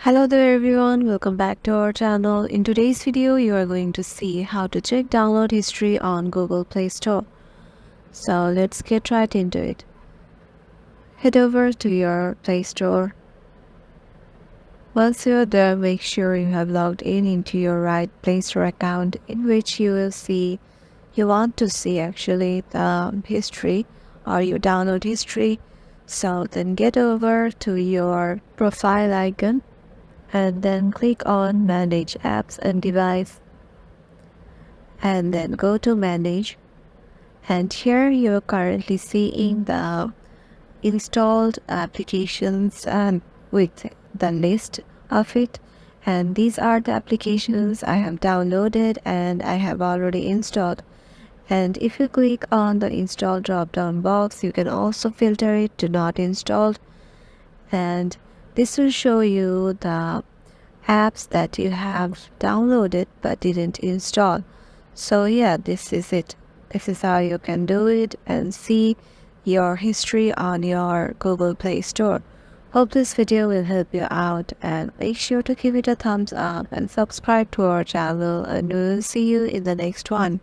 Hello there everyone, welcome back to our channel. In today's video, you are going to see how to check download history on Google Play Store. So let's get right into it. Head over to your Play Store. Once you're there, make sure you have logged in into your right Play Store account, in which you want to see actually the history or your download history. So then get over to your profile icon and then click on Manage Apps and Device, and then go to Manage, and here you're currently seeing the installed applications and with the list of it, and these are the applications I have downloaded and I have already installed. And if you click on the install drop down box, you can also filter it to not installed, and this will show you the apps that you have downloaded but didn't install. So yeah, this is it. This is how you can do it and see your history on your Google Play Store. Hope this video will help you out, and make sure to give it a thumbs up and subscribe to our channel, and we will see you in the next one.